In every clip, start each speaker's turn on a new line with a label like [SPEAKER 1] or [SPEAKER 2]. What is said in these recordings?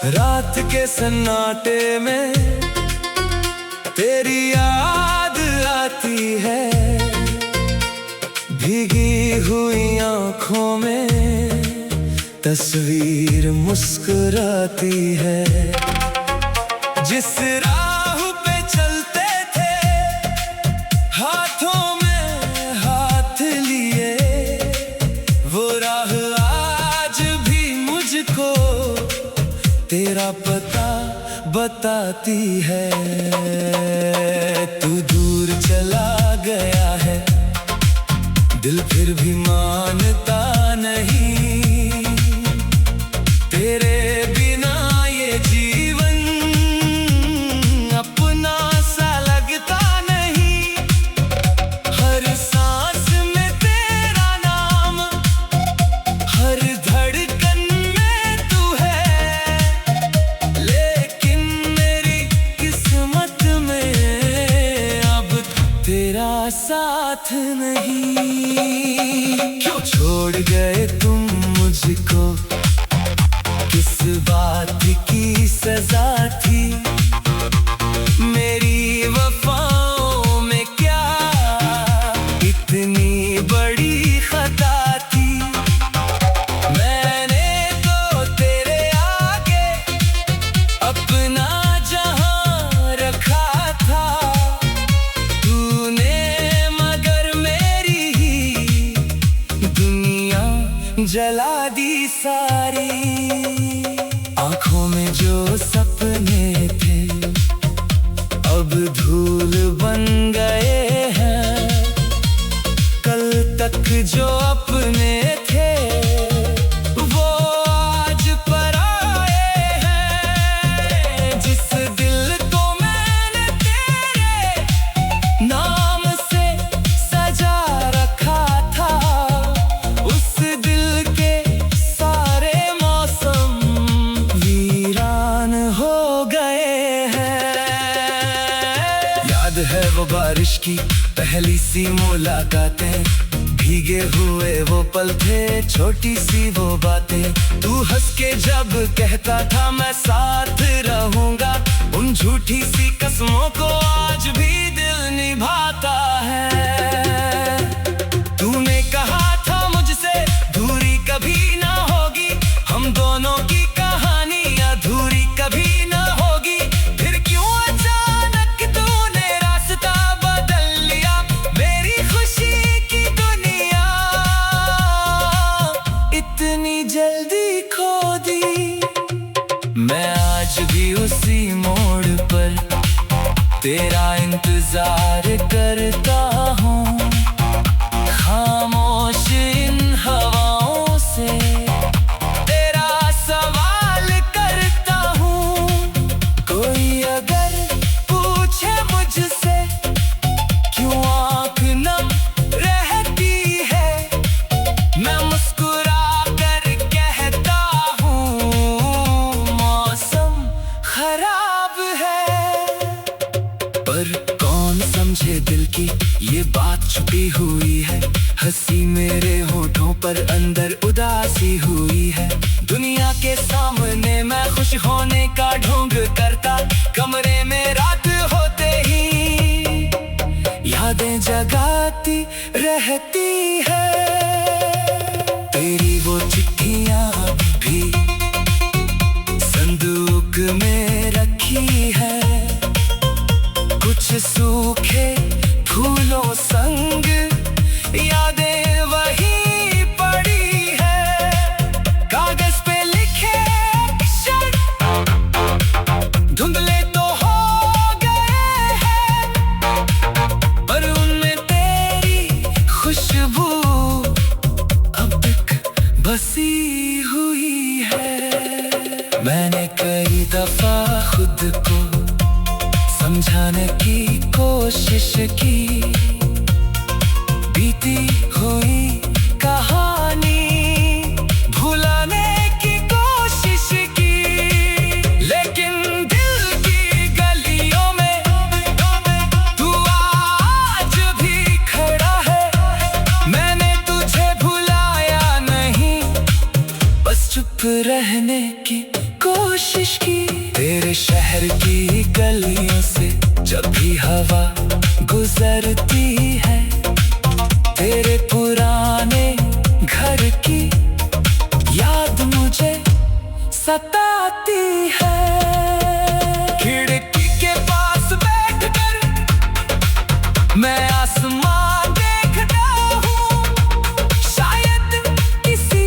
[SPEAKER 1] रात के सन्नाटे में तेरी याद आती है, भीगी हुई आंखों में तस्वीर मुस्कुराती है। जिस राह पे चलते थे हाथों में हाथ लिए, वो राह आज भी मुझको तेरा पता बताती है। तू दूर चला गया है, दिल फिर भी मानता नहीं। तेरे बिना ये जीवन अपना सा लगता नहीं। हर सांस में तेरा नाम, हर धड़कन में तू है, लेकिन मेरी किस्मत में अब तेरा साथ नहीं। क्यों छोड़ गए तुम मुझको, किस बात की सजा थी? मेरी वफाओं में क्या इतनी बड़ी खता थी? मैंने तो तेरे आगे अपना जहां रखा था, तूने मगर मेरी ही दुनिया जला दी सारी। आंखों में जो सपने थे अब धूल बन गए हैं। कल तक जो अपने थे वो आज पराए हैं। जिस दिल को मैंने तेरे नाम से सजा रखा था, उस दिल के सारे मौसम वीरान हो गए हैं। याद है वो बारिश की पहली सी मुलाकातें, भीगे हुए वो पल थे, छोटी सी वो बातें। तू हंस के जब कहता था मैं साथ रहूंगा, उन झूठी सी कसमों को आज भी दिल निभाता है। तूने कहा था मुझसे दूरी कभी ना होगी, हम दोनों की कहानी अधूरी कभी ना होगी। फिर क्यों अचानक तूने रास्ता बदल लिया, मेरी खुशी की दुनिया इतनी जल्दी खो दी। मैं आज भी उसी मोड़ पर तेरा इंतजार करता हूँ, खामोश इन हवाओं से तेरा सवाल करता हूँ। कोई अगर पूछे मुझसे क्यों आँख नम रहती है, मैं मुस्कुरा कर कहता हूँ मौसम खराब है। पर कौन समझे दिल की ये बात छुपी हुई है, हंसी मेरे होठों पर अंदर उदासी हुई है। दुनिया के सामने मैं खुश होने का ढोंग करता, कमरे में रात होते ही यादें जगाती रहती है। तेरी वो चिट्ठियां भी संदूक में रखी है, कुछ सूखे फूलों संग यादें वही पड़ी है। कागज पे लिखे अक्षर धुंधले तो हो गए हैं, समझाने की कोशिश की, बीती हुई कहानी भुलाने की कोशिश की, लेकिन दिल की गलियों में तू आज भी खड़ा है। मैंने तुझे भुलाया नहीं, बस चुप रहने की कोशिश की। तेरे शहर की गलियों से जब भी हवा गुजरती है, तेरे पुराने घर की याद मुझे सताती है। खिड़की के पास बैठकर मैं आसमान देखता हूँ, शायद किसी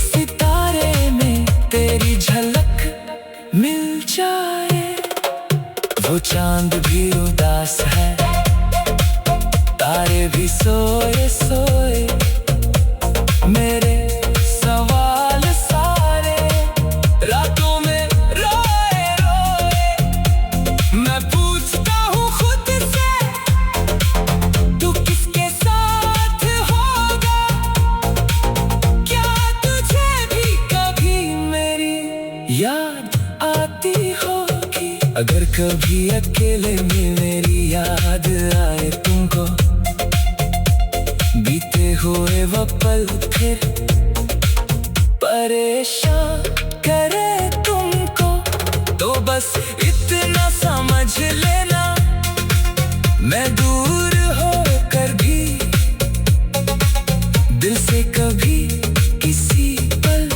[SPEAKER 1] सितारे में तेरी झलक मिल जाए। वो चांद भी उदास है, तारे भी सोए सोए, मेरे सवाल सारे रातों में रोए रोए। मैं पूछता हूँ खुद से, तू किसके साथ होगा? क्या तुझे भी कभी मेरी याद आती होगी? अगर कभी अकेले में मेरी याद आए तुमको, बीते हुए वो पल फिर परेशान करे तुमको, तो बस इतना समझ लेना, मैं दूर होकर भी दिल से कभी किसी पल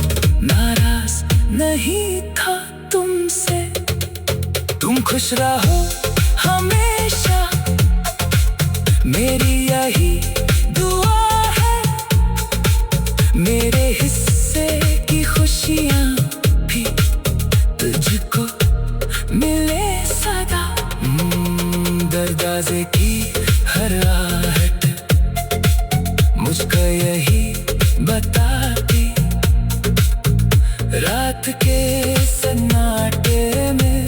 [SPEAKER 1] नाराज नहीं था तुमसे। तुम खुश रहो हमेशा, मेरी यही दुआ है। मेरे हिस्से की खुशियाँ भी तुझको मिले सदा। दरवाजे की हर आहट मुझको यही बताती, रात के सन्नाटे में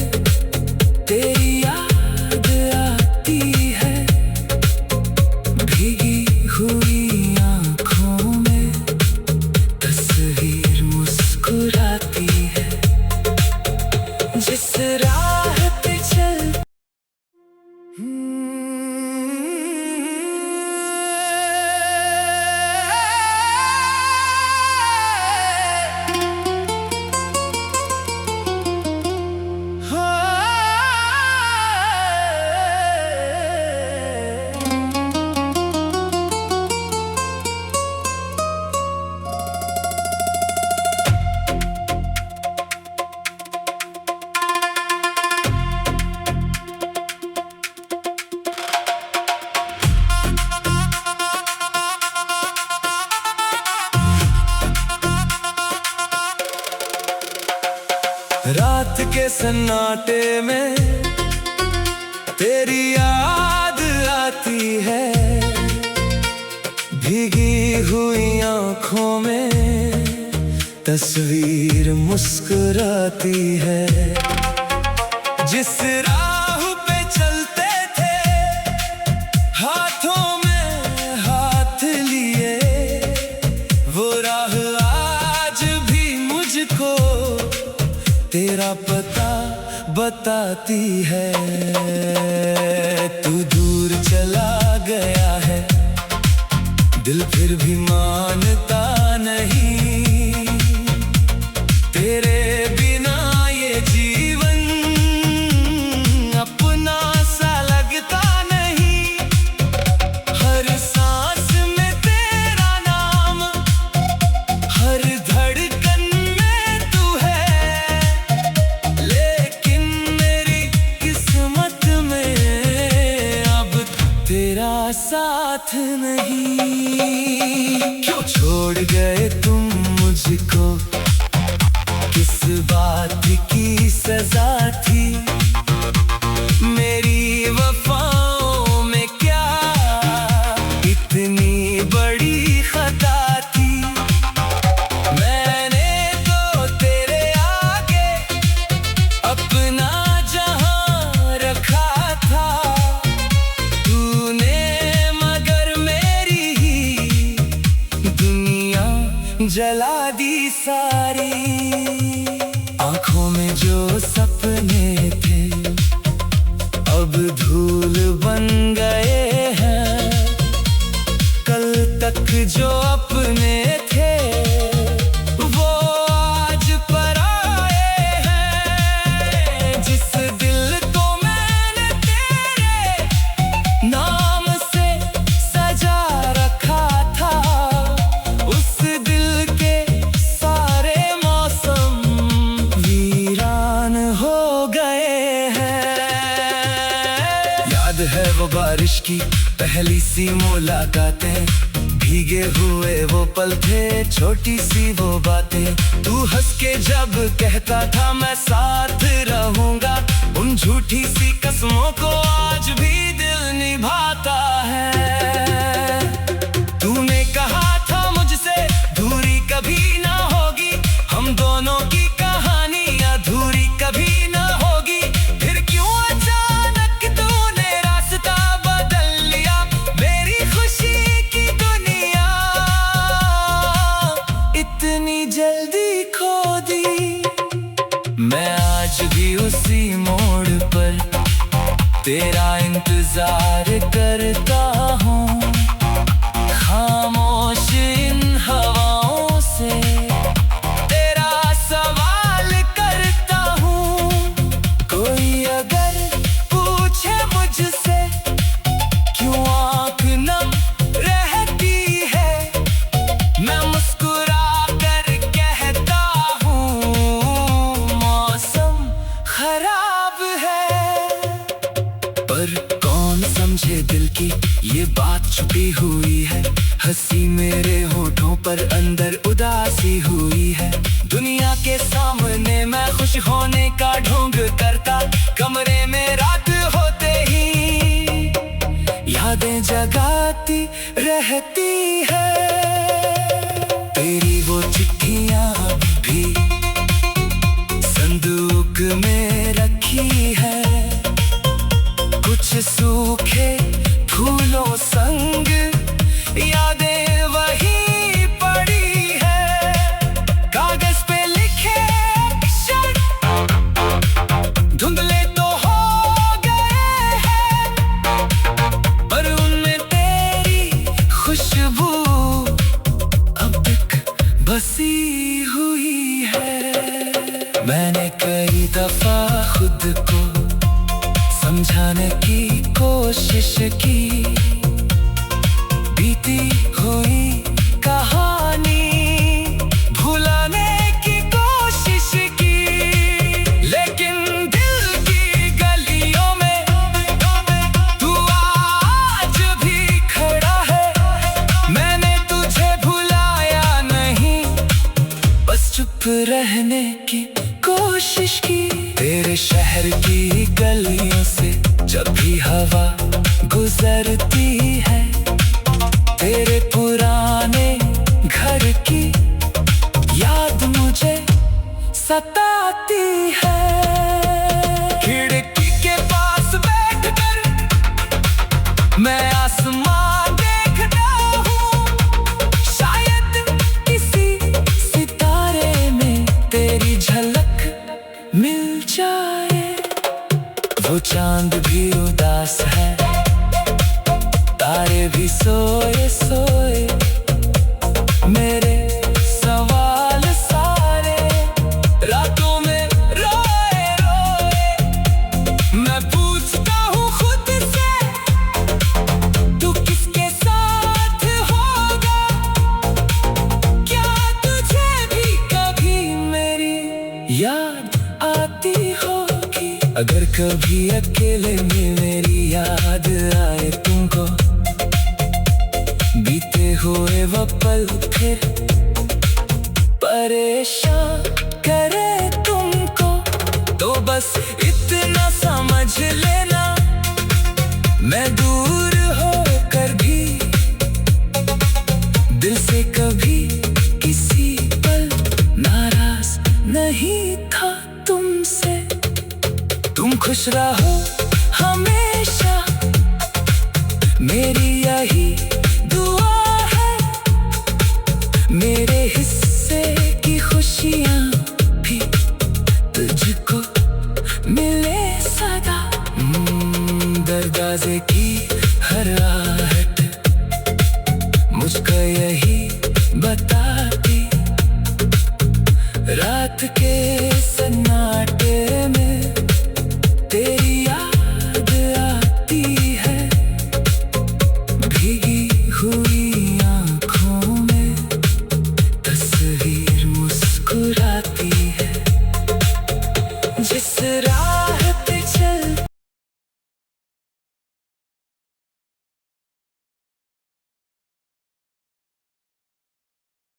[SPEAKER 1] तेरी याद आती है। भीगी हुई आँखों में तस्वीर मुस्कुराती है, जिस राह पे चल रात के सन्नाटे में तेरी याद आती है। भीगी हुई आँखों में तस्वीर मुस्कुराती है, जिस राह पे चलते थे हाथों में हाथ लिए, वो राह आज भी मुझको तेरा पता बताती है। तू दूर चला गया है, दिल फिर भी मानता नहीं, तेरे बिना ये जीवन अपना सा लगता नहीं। हर सांस में तेरा नाम, हर धड़कन में तू है, लेकिन मेरी किस्मत में अब तेरा साथ नहीं। क्यों छोड़ गए तुम मुझको, किस बात की सजा थी? मेरी वफाओं में क्या इतनी बड़ी खता थी? मैंने तो तेरे आगे अपना जहां रखा था, अब धूल बन गए हैं। कल तक जो अपने थे वो आज पराए हैं। जिस दिल को मैंने तेरे नाम से सजा रखा था, उस दिल के सारे मौसम वीरान हो गए हैं। याद है वो बारिश की पहली सी मुलाकातें, भीगे हुए वो पल थे, छोटी सी वो बातें। तू हंस के जब कहता था मैं साथ रहूंगा, उन झूठी सी कसमों को आज भी दिल निभाता है। तूने कहा था मुझसे दूरी कभी ना होगी, हम दोनों की कहानी अधूरी कभी ना होगी। फिर क्यों अचानक तूने रास्ता बदल लिया, मेरी खुशी की दुनिया इतनी जल्दी खो दी। मैं आज भी उसी मोड़ पर तेरा इंतजार करता हूँ, खामोश इन हवाओं से तेरा सवाल करता हूँ। कोई अगर पूछे मुझसे क्यों आँख नम रहती है, मैं मुस्कुरा कर कहता हूँ मौसम खराब है। पर कौन समझे दिल की ये बात छुपी हुई है, हंसी मेरे होठों पर अंदर उदासी हुई है। दुनिया के सामने मैं खुश होने का ढोंग करता, कमरे में रात होते ही यादें जगाती रहती है। तेरी वो चिट्ठियां भी संदूक में रखी है, कुछ सूखे फूलों संग यादें वही पड़ी है। कागज पे लिखे अक्षर धुंधले तो हो गए हैं, पर उनमें तेरी खुशबू अब तक बसी हुई है। मैंने कई दफा खुद को समझाने की कोशिश की, बीती हुई कहानी भुलाने की कोशिश की, लेकिन दिल की गलियों में तू आज भी खड़ा है। मैंने तुझे भुलाया नहीं, बस चुप रहने की कोशिश की। तेरे शहर की गलियों से जब भी हवा गुजरती है, तेरे पुराने घर की याद मुझे सताती है। खिड़की के पास बैठकर मैं आसमां देखता हूँ, शायद किसी सितारे में तेरी झलक मिल जाए। वो चांद भी उदास है, तारे भी सोए सोए, मेरे सवाल सारे रातों में रोए रोए। मैं पूछता हूँ खुद से तू किसके साथ होगा, क्या तुझे भी कभी मेरी याद आती होगी। अगर कभी अकेले में मेरी याद आए तुमको, बीते हुए वो पल फिर परेशान करे तुमको, तो बस इतना समझ लेना मैं दूर होकर भी दिल से कभी किसी पल नाराज नहीं था तुमसे। तुम खुश रहो हमेशा, मेरी यही दुआ है। मेरे हिस्से की खुशियाँ भी तुझको मिले सदा। दरवाजे की हर आहट मुझको यही बताती, रात के